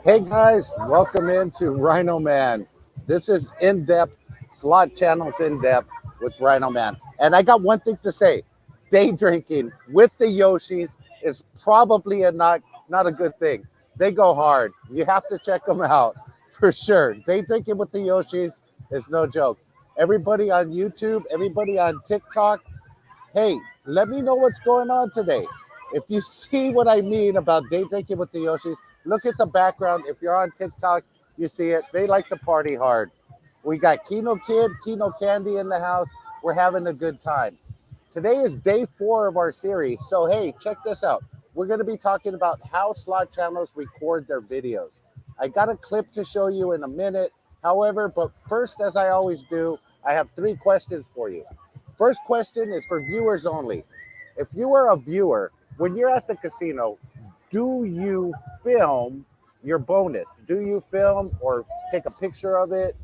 Hey guys, welcome into RhinoMan. This is in-depth slot channels in-depth with RhinoMan. And I got one thing to say. Day drinking with the Yoshis is probably not a good thing. They go hard. You have to check them out for sure. Day drinking with the Yoshis is no joke. Everybody on YouTube, everybody on TikTok, hey, let me know what's going on today. If you see what I mean about day drinking with the Yoshis, look at the background. If you're on TikTok, you see it. They like to party hard. We got Kino Kid, Kino Candy in the house. We're having a good time. Today is day 4 of our series. So, hey, check this out. We're going to be talking about how slot channels record their videos. I got a clip to show you in a minute. However, but first, as I always do, I have 3 questions for you. First question is for viewers only. If you are a viewer, when you're at the casino, do you film your bonus? Do you film or take a picture of it?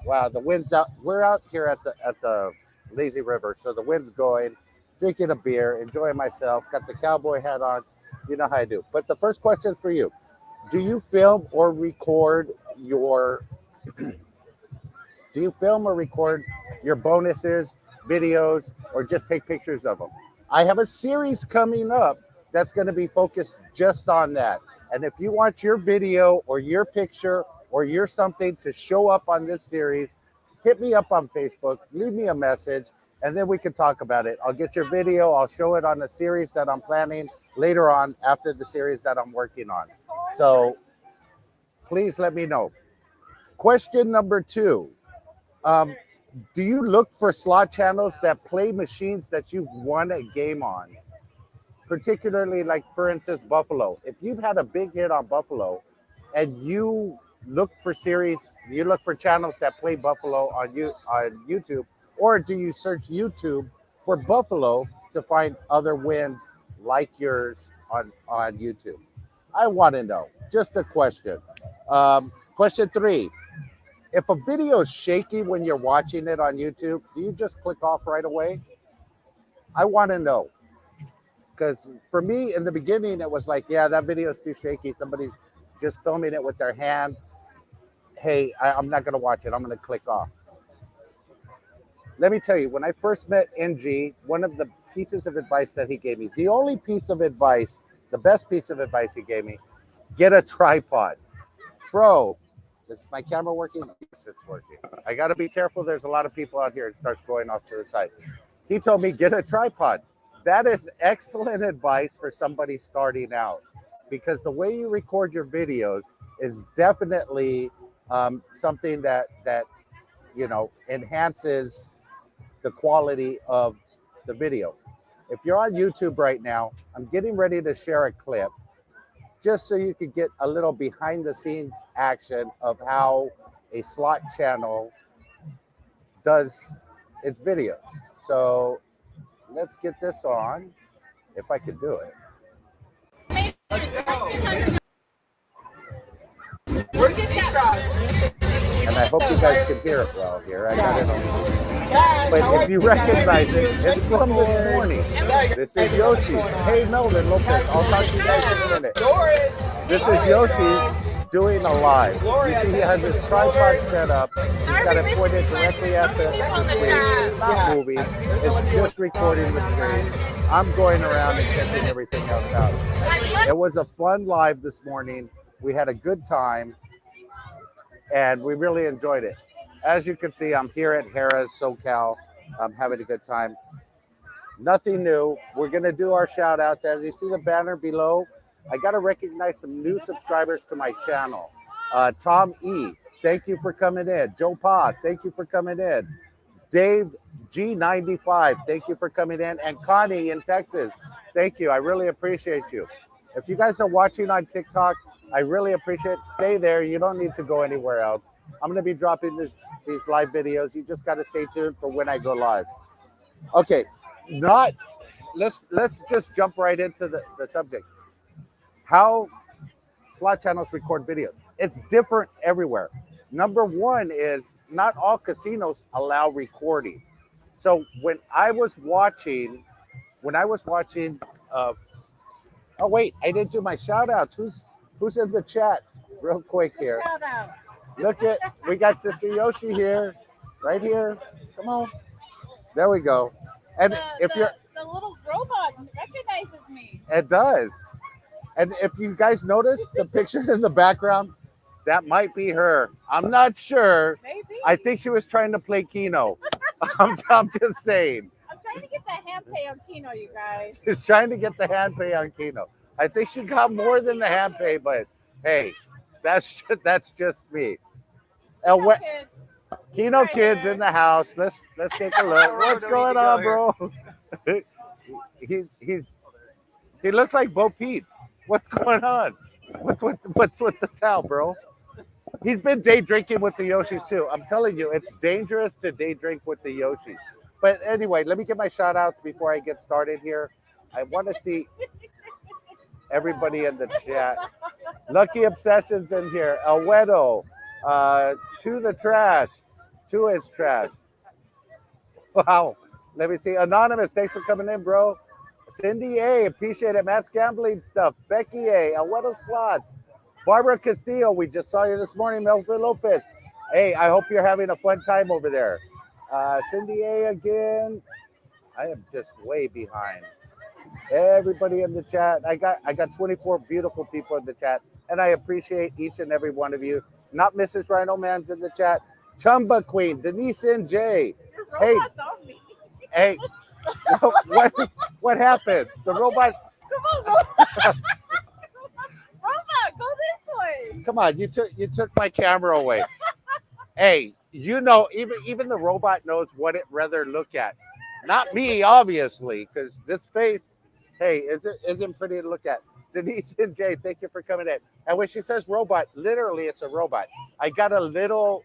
Wow, the wind's out. We're out here at the lazy river, so the wind's going, drinking a beer, enjoying myself, got the cowboy hat on. You know how I do. But the first question is for you. Do you film or record your bonuses, videos, or just take pictures of them? I have a series coming up that's going to be focused just on that. And if you want your video or your picture or your something to show up on this series, hit me up on Facebook, leave me a message, and then we can talk about it. I'll get your video. I'll show it on the series that I'm planning later on after the series that I'm working on. So please let me know. Question number 2. Do you look for slot channels that play machines that you've won a game on? Particularly, like, for instance, Buffalo. If you've had a big hit on Buffalo and you look for channels that play Buffalo on YouTube, or do you search YouTube for Buffalo to find other wins like yours on YouTube? I want to know. Just a question. Question 3. If a video is shaky when you're watching it on YouTube, do you just click off right away? I want to know. Because for me, in the beginning, it was like, yeah, that video is too shaky. Somebody's just filming it with their hand. Hey, I'm not going to watch it. I'm going to click off. Let me tell you, when I first met NG, one of the pieces of advice that he gave me, the only piece of advice, the best piece of advice he gave me, get a tripod. Bro, is my camera working? Yes, it's working. I got to be careful. There's a lot of people out here. It starts going off to the side. He told me, get a tripod. That is excellent advice for somebody starting out, because the way you record your videos is definitely something that enhances the quality of the video. If you're on YouTube right now, I'm getting ready to share a clip just so you could get a little behind the scenes action of how a slot channel does its videos. So let's get this on, if I could do it. And I hope you guys can hear it well here. I got it on. But if you recognize it, it's from this morning. This is Yoshi's. Hey, Melvin Lopez. I'll talk to you guys in a minute. This is Yoshi's doing a live. You see he has his tripod set up. He's got it pointed directly at the screen. It's not moving. It's just recording the screen. I'm going around and checking everything else out. It was a fun live this morning. We had a good time, and we really enjoyed it. As you can see, I'm here at Harrah's SoCal. I'm having a good time. Nothing new. We're going to do our shout outs. As you see the banner below, I got to recognize some new subscribers to my channel. Tom E., thank you for coming in. Joe Pa, thank you for coming in. Dave G95, thank you for coming in. And Connie in Texas, thank you. I really appreciate you. If you guys are watching on TikTok, I really appreciate it. Stay there. You don't need to go anywhere else. I'm going to be dropping these live videos. You just got to stay tuned for when I go live. Okay, let's just jump right into the subject. How slot channels record videos. It's different everywhere. Number 1 is not all casinos allow recording. So when I was watching, oh wait, I didn't do my shout outs. Who's in the chat? real quick here. Shout out. Look at, we got Sister Yoshi here, right here. Come on. There we go. And if you're, the little robot recognizes me. it does. And if you guys notice the picture in the background, that might be her. I'm not sure. Maybe. I think she was trying to play Keno. I'm just saying. I'm trying to get the hand pay on Keno, you guys. She's trying to get the hand pay on Keno. I think she got more than the hand pay, but hey, that's just me. Keno kids in the house. Let's take a look. What's going on, bro? he looks like Bo Peep. What's going on? What's with the towel, bro? He's been day drinking with the Yoshis too. I'm telling you, it's dangerous to day drink with the Yoshis. But anyway, let me get my shout outs before I get started here. I want to see everybody in the chat. Lucky Obsessions in here. El Wedo. To the trash. To his trash. Wow. Let me see. Anonymous, thanks for coming in, bro. Cindy A, appreciate it. Matt's gambling stuff. Becky A, El Wedo Slots. Barbara Castillo, we just saw you this morning. Melvin Lopez. Hey, I hope you're having a fun time over there. Cindy A again. I am just way behind. Everybody in the chat. I got 24 beautiful people in the chat, and I appreciate each and every one of you. Not Mrs. RhinoMan's in the chat. Chumba Queen, Denise and Jay. Hey, hey, what happened? The robot. Come on, robot, go this way. Come on, you took my camera away. Hey, you know, even the robot knows what it rather look at. Not me, obviously, because this face, hey, isn't pretty to look at. Denise and Jay, thank you for coming in. And when she says robot, literally it's a robot. I got a little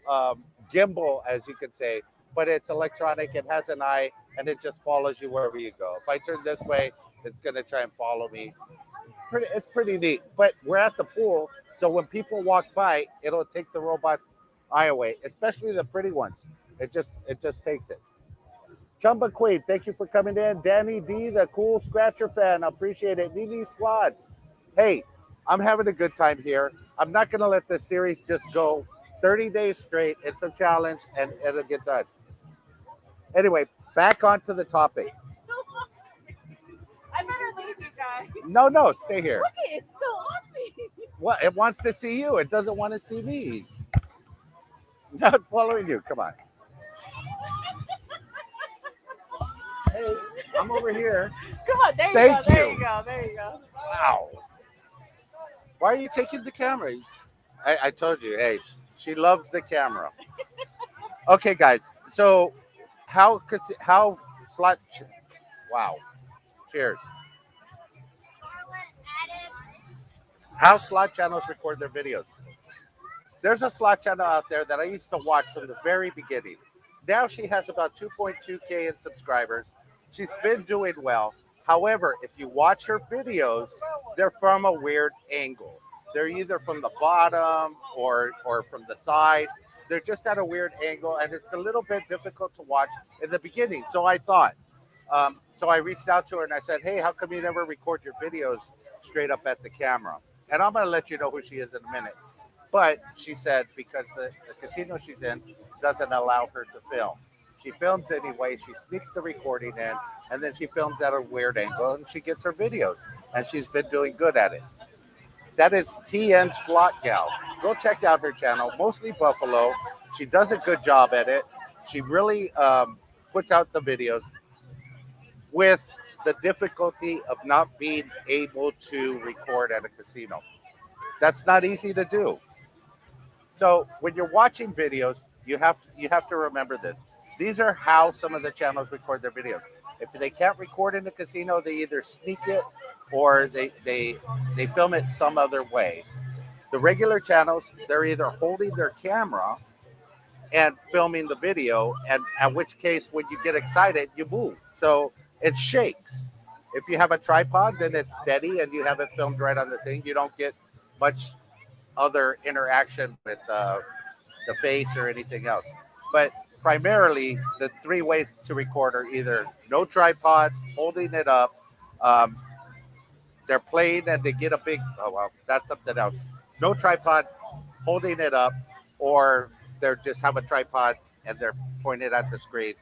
gimbal, as you could say, but it's electronic. It has an eye, and it just follows you wherever you go. If I turn this way, it's gonna try and follow me. It's pretty neat. But we're at the pool, so when people walk by, it'll take the robot's eye away, especially the pretty ones. It just takes it. Chumba Queen, thank you for coming in. Danny D, the cool scratcher fan, I appreciate it. Nini Slots. Hey, I'm having a good time here. I'm not gonna let this series just go 30 days straight. It's a challenge, and it'll get done. Anyway, back onto the topic. I better leave, you guys. No, stay here. Look, it's still on me. What? It wants to see you. It doesn't want to see me. Not following you. Come on. Hey, I'm over here. Come on, there you Thank go. you. There you go. There you go. Wow. Why are you taking the camera? I told you. Hey, she loves the camera. Okay, guys. So how slot? Wow. Cheers. How slot channels record their videos. There's a slot channel out there that I used to watch from the very beginning. Now she has about 2.2K in subscribers. She's been doing well. However, if you watch her videos, they're from a weird angle. They're either from the bottom or from the side. They're just at a weird angle, and it's a little bit difficult to watch in the beginning. So I thought, so I reached out to her and I said, hey, how come you never record your videos straight up at the camera? And I'm going to let you know who she is in a minute. But she said because the casino she's in doesn't allow her to film. She films anyway. She sneaks the recording in, and then she films at a weird angle, and she gets her videos. And she's been doing good at it. That is TN Slot Gal. Go check out her channel, mostly Buffalo. She does a good job at it. She really puts out the videos with the difficulty of not being able to record at a casino. That's not easy to do. So when you're watching videos, you have to remember this. These are how some of the channels record their videos. If they can't record in the casino, they either sneak it or they film it some other way. The regular channels, they're either holding their camera and filming the video, and at which case, when you get excited, you move. So it shakes. If you have a tripod, then it's steady and you have it filmed right on the thing. You don't get much other interaction with the face or anything else. But primarily, the three ways to record are either no tripod, holding it up, they're playing and they get a big, oh, well, that's something else. No tripod, holding it up, or they're just have a tripod and they're pointed at the screen,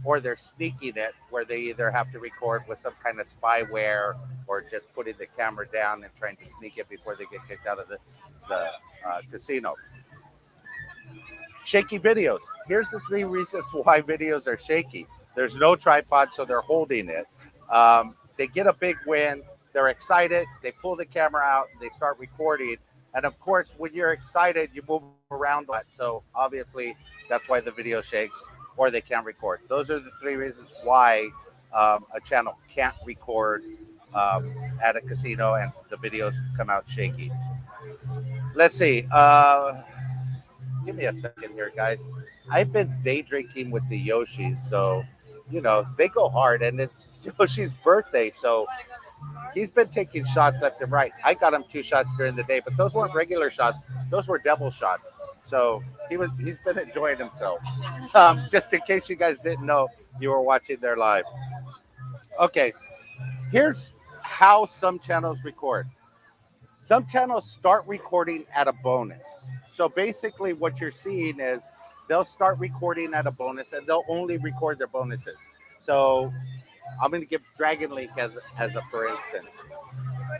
or they're sneaking it where they either have to record with some kind of spyware or just putting the camera down and trying to sneak it before they get kicked out of the casino. Shaky videos. Here's the 3 reasons why videos are shaky. There's no tripod, so they're holding it. They get a big win. They're excited. They pull the camera out. They start recording. And of course, when you're excited, you move around. So obviously, that's why the video shakes, or they can't record. Those are the 3 reasons why a channel can't record at a casino and the videos come out shaky. Let's see. Give me a second here, guys. I've been day drinking with the Yoshis, so they go hard, and it's Yoshi's birthday, so he's been taking shots left and right. I got him 2 shots during the day, but those weren't regular shots; those were devil shots. So he's been enjoying himself. Just in case you guys didn't know, you were watching their live. Okay, here's how some channels record. Some channels start recording at a bonus. So basically what you're seeing is they'll start recording at a bonus and they'll only record their bonuses. So I'm going to give Dragon Link as a for instance.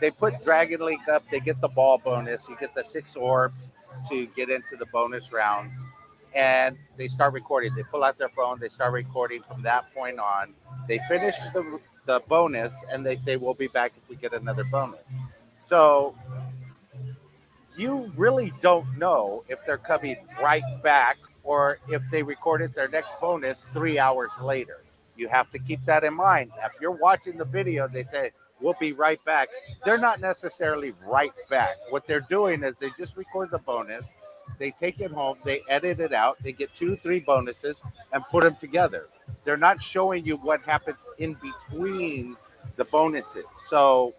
They put Dragon Link up, they get the ball bonus, you get the 6 orbs to get into the bonus round, and they start recording. They pull out their phone, they start recording from that point on. They finish the bonus and they say, we'll be back if we get another bonus. So you really don't know if they're coming right back or if they recorded their next bonus 3 hours later. You have to keep that in mind. If you're watching the video, they say, we'll be right back. They're not necessarily right back. What they're doing is they just record the bonus, they take it home, they edit it out, they get 2-3 bonuses and put them together. They're not showing you what happens in between the bonuses. So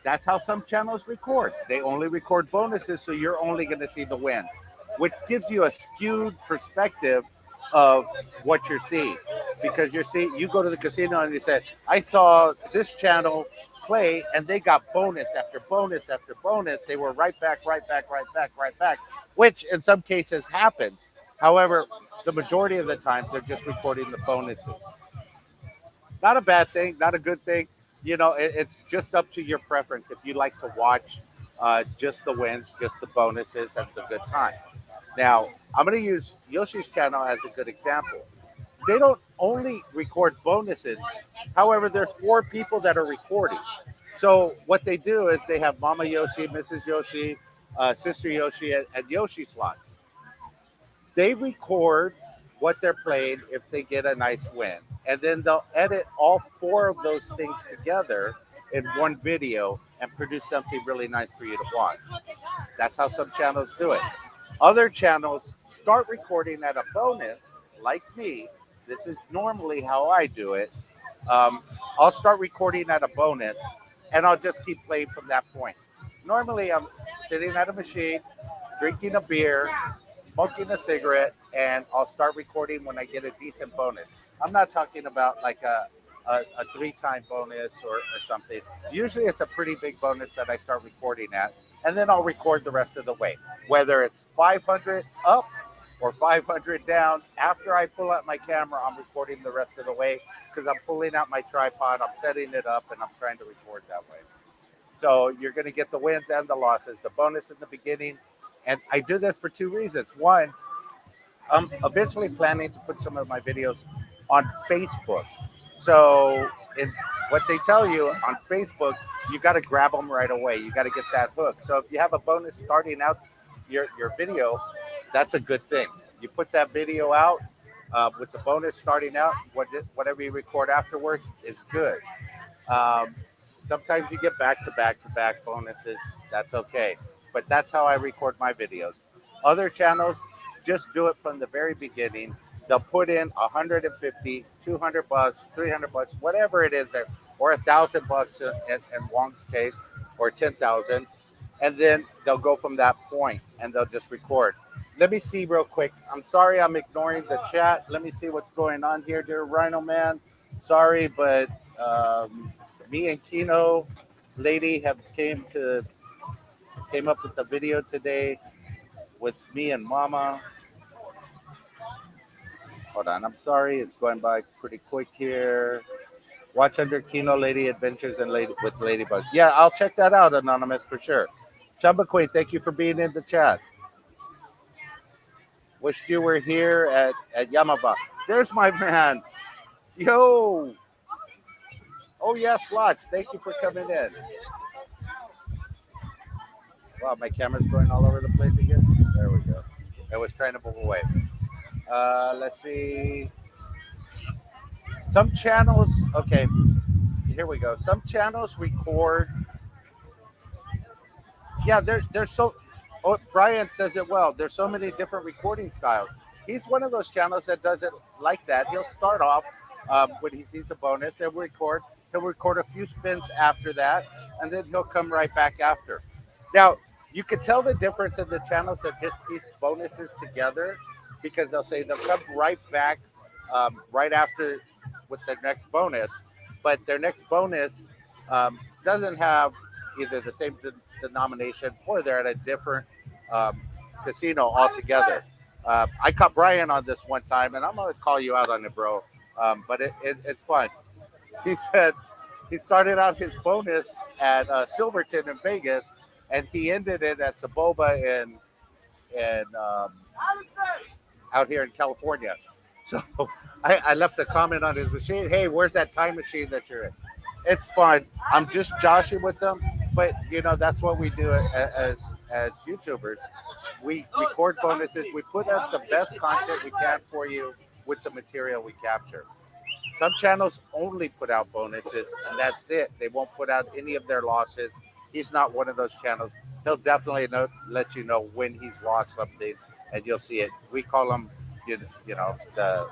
that's how some channels record. They only record bonuses, so you're only going to see the wins, which gives you a skewed perspective of what you're seeing. Because you go to the casino and you say, I saw this channel play and they got bonus after bonus after bonus. They were right back, which in some cases happens. However, the majority of the time, they're just recording the bonuses. Not a bad thing, not a good thing. It's just up to your preference. If you like to watch just the wins, just the bonuses, and the good time. Now, I'm going to use Yoshi's channel as a good example. They don't only record bonuses. However, there's 4 people that are recording. So what they do is they have Mama Yoshi, Mrs. Yoshi, Sister Yoshi, and Yoshi Slots. They record what they're playing if they get a nice win. And then they'll edit all 4 of those things together in one video and produce something really nice for you to watch. That's how some channels do it. Other channels start recording at a bonus, like me. This is normally how I do it. I'll start recording at a bonus, and I'll just keep playing from that point. Normally, I'm sitting at a machine, drinking a beer, smoking a cigarette, and I'll start recording when I get a decent bonus. I'm not talking about like a 3-time bonus or something. Usually it's a pretty big bonus that I start recording at, and then I'll record the rest of the way. Whether it's 500 up or 500 down, after I pull out my camera, I'm recording the rest of the way because I'm pulling out my tripod, I'm setting it up, and I'm trying to record that way. So you're going to get the wins and the losses, the bonus in the beginning. And I do this for 2 reasons. One, I'm eventually planning to put some of my videos on Facebook. So what they tell you on Facebook, you got to grab them right away. You got to get that hook. So if you have a bonus starting out your video, that's a good thing. You put that video out with the bonus starting out, whatever you record afterwards is good. Sometimes you get back-to-back bonuses. That's okay. But that's how I record my videos. Other channels just do it from the very beginning. They'll put in $150, $200, $300, whatever it is there, or $1,000 in Wong's case, or 10,000, and then they'll go from that point and they'll just record. Let me see real quick. I'm sorry I'm ignoring the chat. Let me see what's going on here, dear RhinoMan. Sorry, but me and Kino lady have came up with the video today. with me and Mama. Hold on, I'm sorry, it's going by pretty quick here. Watch under Kino Lady Adventures and Lady with Ladybug. Yeah, I'll check that out, Anonymous, for sure. Chumba Queen, thank you for being in the chat. Wished you were here at Yamaba. There's my man. Yo. Oh, yeah, Slots. Thank you for coming in. Wow, my camera's going all over the place again. There we go. I was trying to move away. Let's see. Some channels, okay, here we go. Some channels record. Yeah, there's so. Oh, Brian says it well. There's so many different recording styles. He's one of those channels that does it like that. He'll start off when he sees a bonus and record. He'll record a few spins after that, and then he'll come right back after. Now, you can tell the difference in the channels that just piece bonuses together because they'll come right back right after with their next bonus, but their next bonus doesn't have either the same denomination or they're at a different casino altogether. I caught Brian on this one time, and I'm going to call you out on it, bro. But it's fun. He said he started out his bonus at Silverton in Vegas, and he ended it at Saboba in out here in California. So I left a comment on his machine. Hey, where's that time machine that you're in? It's fun. I'm just joshing with them, but that's what we do as YouTubers. We record bonuses. We put out the best content we can for you with the material we capture. Some channels only put out bonuses, and that's it. They won't put out any of their losses. He's not one of those channels. He'll definitely let you know when he's lost something, and you'll see it. We call him, the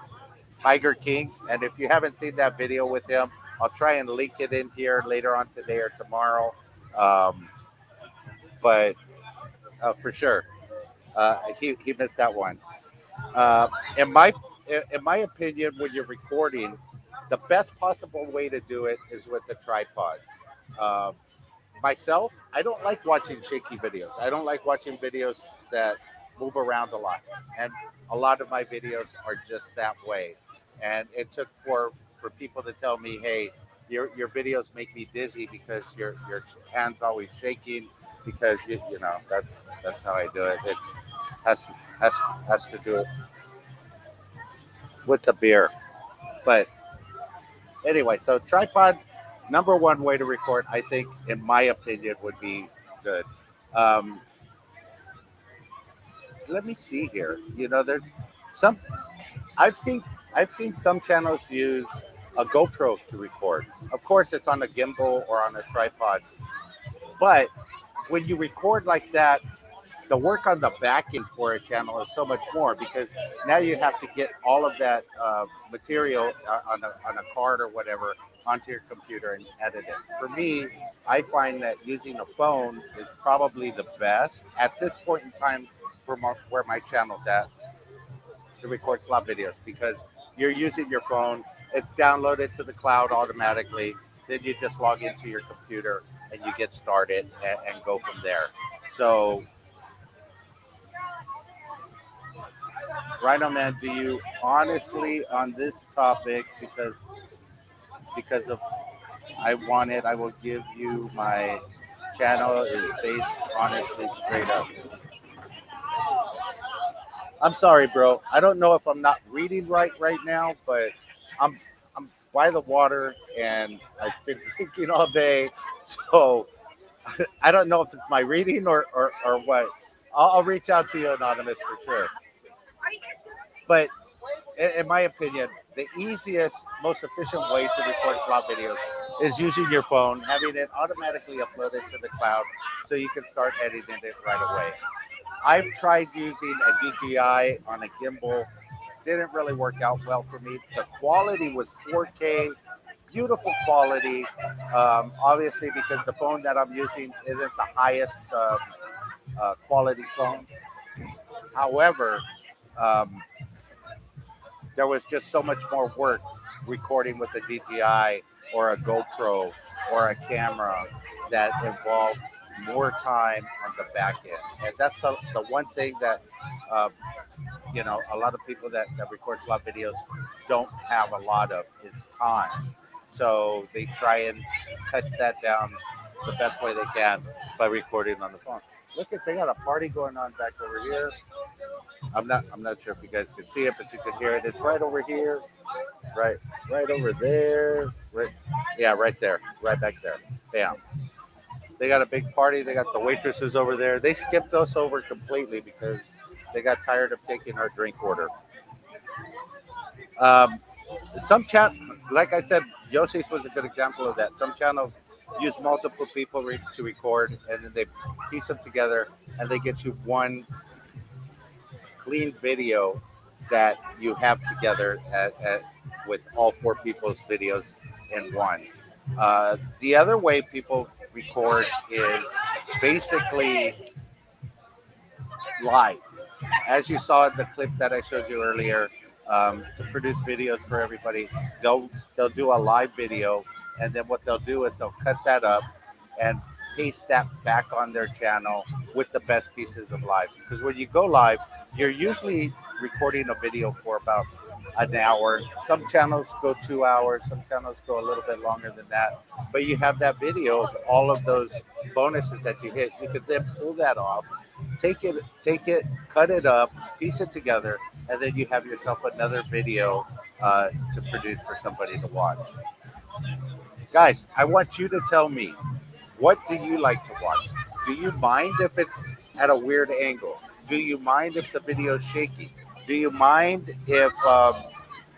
Tiger King. And if you haven't seen that video with him, I'll try and link it in here later on today or tomorrow. But for sure, he missed that one. In my opinion, when you're recording, the best possible way to do it is with the tripod. Myself, I don't like watching shaky videos. I don't like watching videos that move around a lot. And a lot of my videos are just that way. And it took for people to tell me, hey, your videos make me dizzy because your hands always shaking because that's how I do it. It has to do it with the beer. But anyway, so tripod, number one way to record, I think, in my opinion, would be good. Let me see here. There's some I've seen some channels use a GoPro to record. Of course, it's on a gimbal or on a tripod. But when you record like that, the work on the backing for a channel is so much more because now you have to get all of that material on a card or whatever onto your computer and edit it. For me, I find that using a phone is probably the best at this point in time for where my channel's at to record slot videos because you're using your phone. It's downloaded to the cloud automatically. Then you just log into your computer and you get started and go from there. So, RhinoMan, do you honestly on this topic because of I want it, I will give you my channel is based honestly straight up. I'm sorry, bro. I don't know if I'm not reading right now, but I'm by the water and I've been drinking all day, so I don't know if it's my reading or what. I'll reach out to you, Anonymous, for sure. But in my opinion, the easiest, most efficient way to record slot videos is using your phone, having it automatically uploaded to the cloud so you can start editing it right away. I've tried using a DJI on a gimbal. Didn't really work out well for me. The quality was 4K, beautiful quality. Obviously, because the phone that I'm using isn't the highest quality phone. However, there was just so much more work recording with a DJI or a GoPro or a camera that involved more time on the back end. And that's the one thing that, uh, a lot of people that record slot videos don't have a lot of is time. So they try and cut that down the best way they can by recording on the phone. Look at, they got a party going on back over here. I'm not sure if you guys can see it, but you can hear it. It's right over here, right right over there. Right, yeah, right there, right back there. Bam. They got a big party. They got the waitresses over there. They skipped us over completely because they got tired of taking our drink order. Um, some chat, like I said, Yoshi's was a good example of that. Some channels use multiple people to record, and then they piece them together, and they get you one clean video that you have together with all four people's videos in one. The other way people record is basically live. As you saw in the clip that I showed you earlier, to produce videos for everybody, they'll do a live video, and then what they'll do is they'll cut that up and paste that back on their channel with the best pieces of live. Because when you go live, you're usually recording a video for about an hour. Some channels go 2 hours, some channels go a little bit longer than that. But you have that video of all of those bonuses that you hit. You could then pull that off, take it, cut it up, piece it together, and then you have yourself another video to produce for somebody to watch. Guys, I want you to tell me, what do you like to watch? Do you mind if it's at a weird angle? Do you mind if the video is shaky? Do you mind if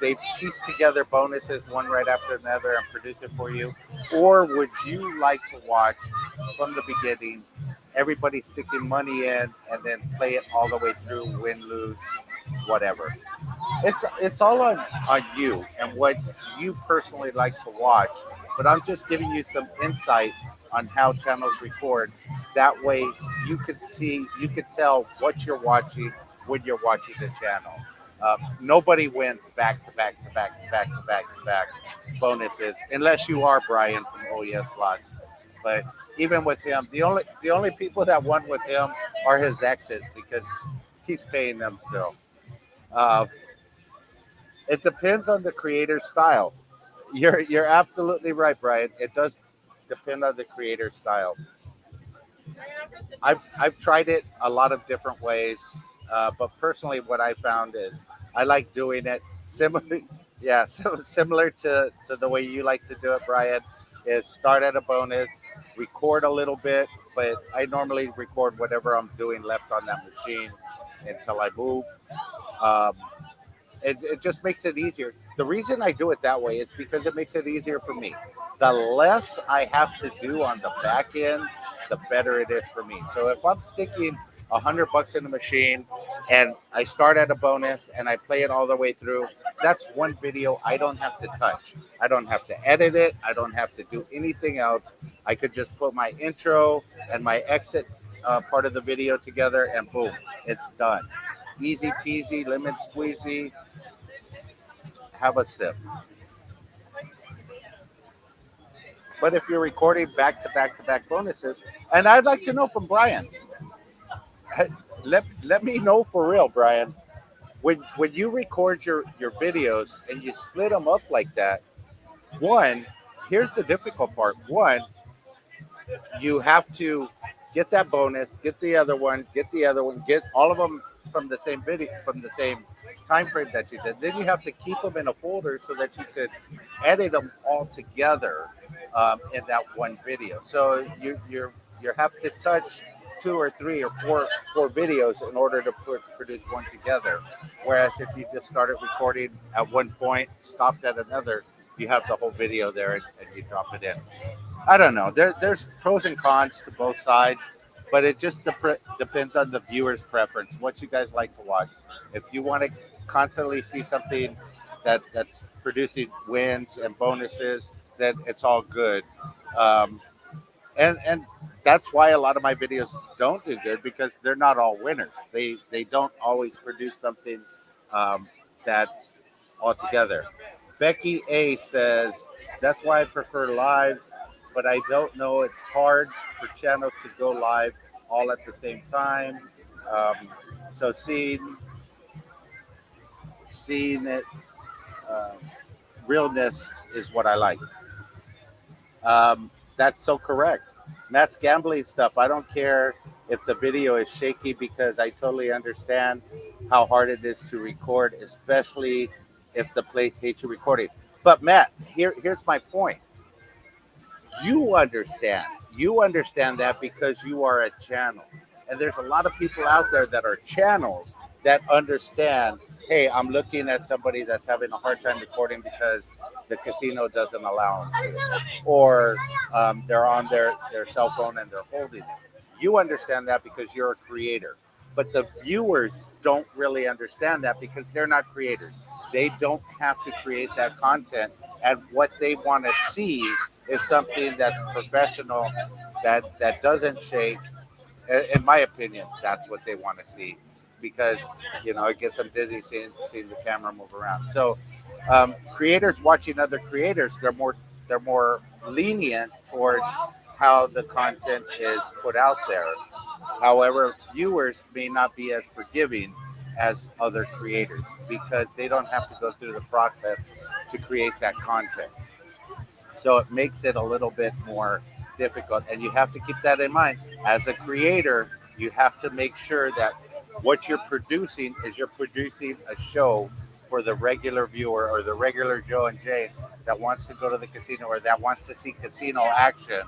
they piece together bonuses one right after another and produce it for you? Or would you like to watch from the beginning, everybody sticking money in and then play it all the way through, win, lose, whatever? It's all on you and what you personally like to watch. But I'm just giving you some insight on how channels record. That way you could tell what you're watching when you're watching the channel. Nobody wins back to back to back to back to back to back bonuses unless you are Brian from OES Slots. But even with him, the only people that won with him are his exes because he's paying them still. Uh, it depends on the creator's style. You're absolutely right, Brian. It does depend on the creator's style. I've tried it a lot of different ways, but personally, what I found is I like doing it similar. Yeah, so similar to the way you like to do it, Brian. Is start at a bonus, record a little bit, but I normally record whatever I'm doing left on that machine until I move. Um, it just makes it easier. The reason I do it that way is because it makes it easier for me. The less I have to do on the back end, the better it is for me. So if I'm sticking $100 in the machine and I start at a bonus and I play it all the way through, that's one video I don't have to touch. I don't have to edit it. I don't have to do anything else. I could just put my intro and my exit part of the video together and boom, it's done. Easy peasy, lemon squeezy. Have a sip. But if you're recording back to back to back bonuses, and I'd like to know from Brian, let me know for real, Brian. When you record your videos and you split them up like that, one, here's the difficult part. One, you have to get that bonus, get the other one, get the other one, get all of them from the same video, from the same time frame that you did. Then you have to keep them in a folder so that you could edit them all together in that one video. So you have to touch two or three or four videos in order to produce one together. Whereas if you just started recording at one point, stopped at another, you have the whole video there and you drop it in. I don't know. There's pros and cons to both sides, but it just depends on the viewer's preference, what you guys like to watch. If you want to constantly see something that's producing wins and bonuses, then it's all good. Um, and that's why a lot of my videos don't do good because they're not all winners. They don't always produce something that's all together. Becky A says that's why I prefer live, but I don't know. It's hard for channels to go live all at the same time. Um, so seeing it, uh, realness is what I like. That's so correct. And that's gambling stuff. I don't care if the video is shaky because I totally understand how hard it is to record, especially if the place hates you recording. But Matt, here's my point. You understand. You understand that because you are a channel. And there's a lot of people out there that are channels that understand, hey, I'm looking at somebody that's having a hard time recording because the casino doesn't allow them to. Or they're on their cell phone and they're holding it. You understand that because you're a creator. But the viewers don't really understand that because they're not creators. They don't have to create that content. And what they want to see is something that's professional, that doesn't shake. In my opinion, that's what they want to see because it gets them dizzy seeing the camera move around. So creators watching other creators, they're more lenient towards how the content is put out there. However, viewers may not be as forgiving as other creators because they don't have to go through the process to create that content. So it makes it a little bit more difficult. And you have to keep that in mind. As a creator, you have to make sure that what you're producing is you're producing a show for the regular viewer or the regular Joe and Jane that wants to go to the casino or that wants to see casino action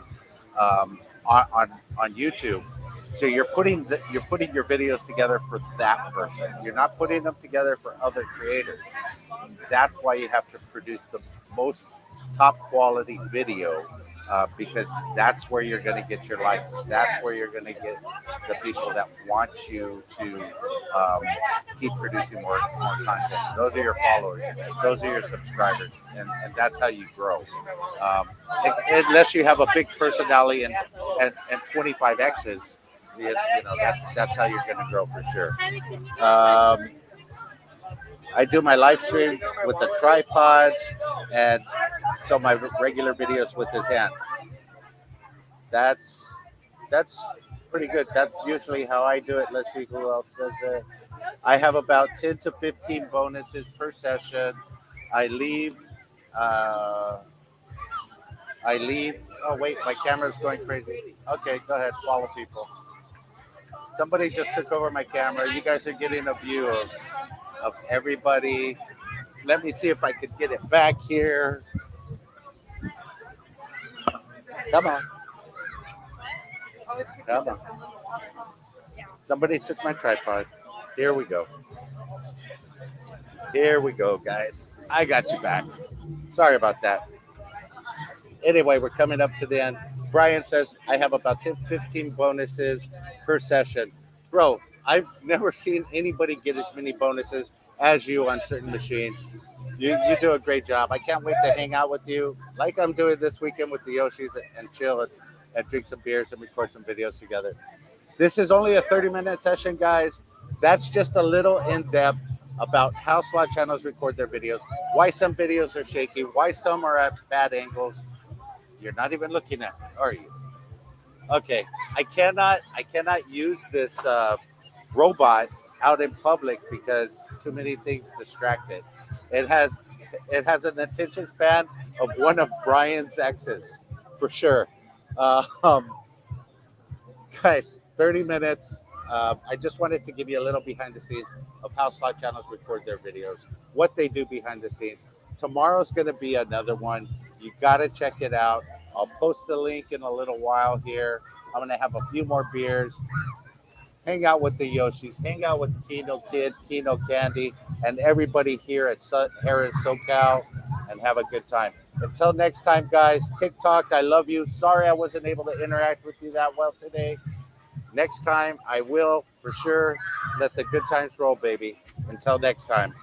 on YouTube. So you're putting your videos together for that person. You're not putting them together for other creators. That's why you have to produce the most top quality video because that's where you're going to get your likes. That's where you're going to get the people that want you to keep producing more content. Those are your followers. Those are your subscribers. And that's how you grow. Um, Unless you have a big personality and 25 X's, that's how you're going to grow for sure. I do my live streams with a tripod and so my regular videos with his hand. That's pretty good. That's usually how I do it. Let's see who else says it. I have about 10 to 15 bonuses per session. I leave. Uh, I leave. Oh wait, my camera's going crazy. Okay, go ahead. Follow people. Somebody just took over my camera. You guys are getting a view of everybody. Let me see if I could get it back here. Come on. Come on. Somebody took my tripod. Here we go. Here we go, guys. I got you back. Sorry about that. Anyway, we're coming up to the end. Brian says, I have about 10, 15 bonuses per session. Bro, I've never seen anybody get as many bonuses as you on certain machines. You do a great job. I can't wait to hang out with you like I'm doing this weekend with the Yoshis and chill and drink some beers and record some videos together. This is only a 30-minute session, guys. That's just a little in-depth about how slot channels record their videos, why some videos are shaky, why some are at bad angles. You're not even looking at it, are you? Okay, I cannot use this robot out in public because too many things distract it. It has an attention span of one of Brian's exes, for sure. Um, Guys, 30 minutes. I just wanted to give you a little behind the scenes of how slot channels record their videos, what they do behind the scenes. Tomorrow's going to be another one. You got to check it out. I'll post the link in a little while here. I'm going to have a few more beers, hang out with the Yoshis, hang out with Kino Kid, Kino Candy, and everybody here at Harris SoCal, and have a good time. Until next time, guys, TikTok, I love you. Sorry I wasn't able to interact with you that well today. Next time, I will, for sure. Let the good times roll, baby. Until next time.